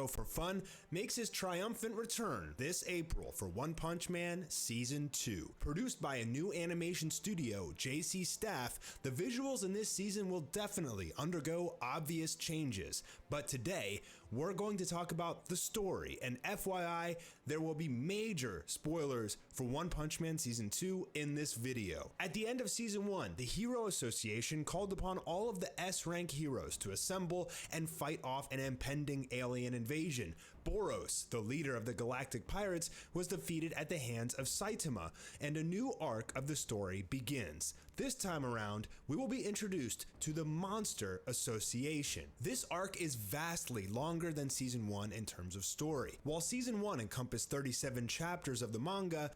hero for fun, makes his triumphant return this April for One Punch Man Season 2. Produced by a new animation studio, JC Staff, the visuals in this season will definitely undergo obvious changes. But today, we're going to talk about the story, and FYI, there will be major spoilers for One Punch Man Season 2 in this video. At the end of Season 1, the Hero Association called upon all of the S-rank heroes to assemble and fight off an impending alien invasion. Boros, the leader of the Galactic Pirates, was defeated at the hands of Saitama, and a new arc of the story begins. This time around, we will be introduced to the Monster Association. This arc is vastly longer than Season 1 in terms of story. While Season 1 encompassed 37 chapters of the manga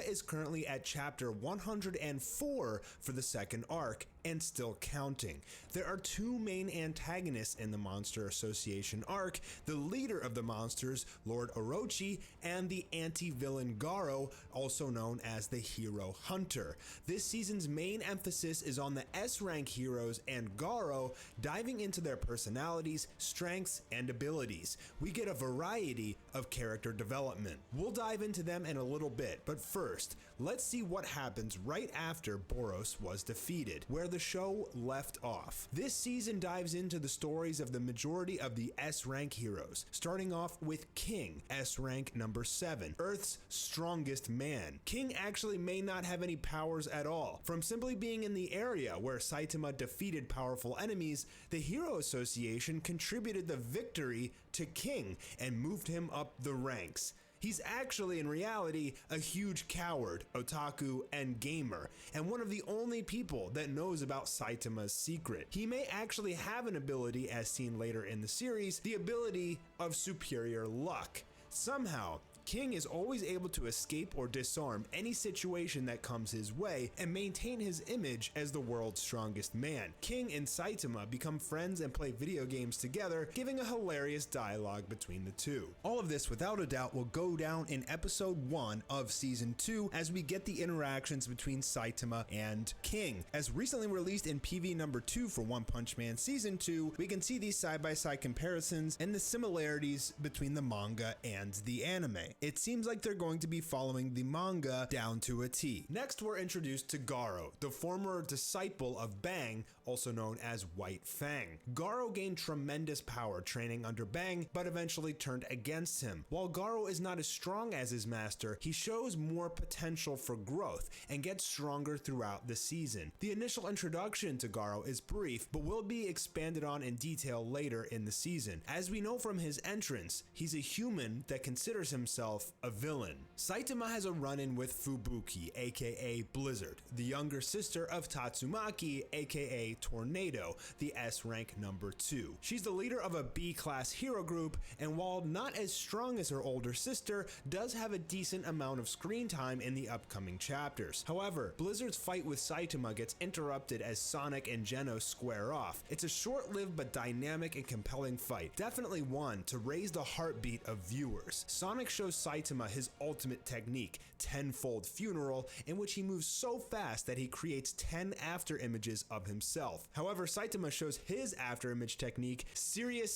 is currently at chapter 104 for the second arc, and still counting. There are two main antagonists in the Monster Association arc, the leader of the monsters, Lord Orochi, and the anti-villain Garo, also known as the Hero Hunter. This season's main emphasis is on the S-rank heroes and Garo, diving into their personalities, strengths, and abilities. We get a variety of character development. We'll dive into them in a little bit, but first, let's see what happens right after Boros was defeated, where the show left off. This season dives into the stories of the majority of the S-rank heroes, starting off with King, S-rank number 7, Earth's strongest man. King actually may not have any powers at all. From simply being in the area where Saitama defeated powerful enemies, the Hero Association contributed the victory to King and moved him up the ranks. He's actually, in reality, a huge coward, otaku, and gamer, and one of the only people that knows about Saitama's secret. He may actually have an ability, as seen later in the series, the ability of superior luck. Somehow, King is always able to escape or disarm any situation that comes his way and maintain his image as the world's strongest man. King and Saitama become friends and play video games together, giving a hilarious dialogue between the two. All of this, without a doubt, will go down in episode 1 of season 2 as we get the interactions between Saitama and King. As recently released in PV number 2 for One Punch Man season 2, we can see these side-by-side comparisons and the similarities between the manga and the anime. It seems like they're going to be following the manga down to a T. Next, we're introduced to Garo, the former disciple of Bang, also known as White Fang. Garo gained tremendous power training under Bang, but eventually turned against him. While Garo is not as strong as his master, he shows more potential for growth and gets stronger throughout the season. The initial introduction to Garo is brief, but will be expanded on in detail later in the season. As we know from his entrance, he's a human that considers himself a villain. Saitama has a run-in with Fubuki, aka Blizzard, the younger sister of Tatsumaki, aka Tornado, the S-rank number 2. She's the leader of a B-class hero group, and while not as strong as her older sister, does have a decent amount of screen time in the upcoming chapters. However, Blizzard's fight with Saitama gets interrupted as Sonic and Genos square off. It's a short-lived but dynamic and compelling fight, definitely one to raise the heartbeat of viewers. Sonic shows Saitama his ultimate technique, Tenfold Funeral, in which he moves so fast that he creates 10 after images of himself. However, Saitama shows his after image technique, Serious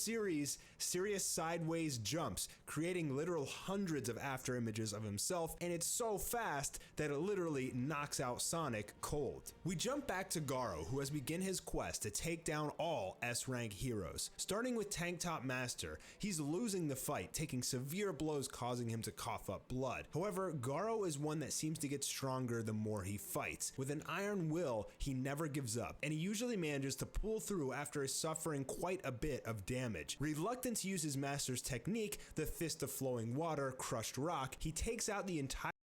Sideways Jumps, creating literal hundreds of after images of himself, and it's so fast that it literally knocks out Sonic cold. We jump back to Garo, who has begun his quest to take down all S-rank heroes. Starting with Tank Top Master, he's losing the fight, taking severe blows causing him to cough up blood. However, Garo is one that seems to get stronger the more he fights. With an iron will, he never gives up, and he usually manages to pull through after suffering quite a bit of damage. Reluctant to use his master's technique, the Fist of Flowing Water, Crushed Rock, he takes out the entire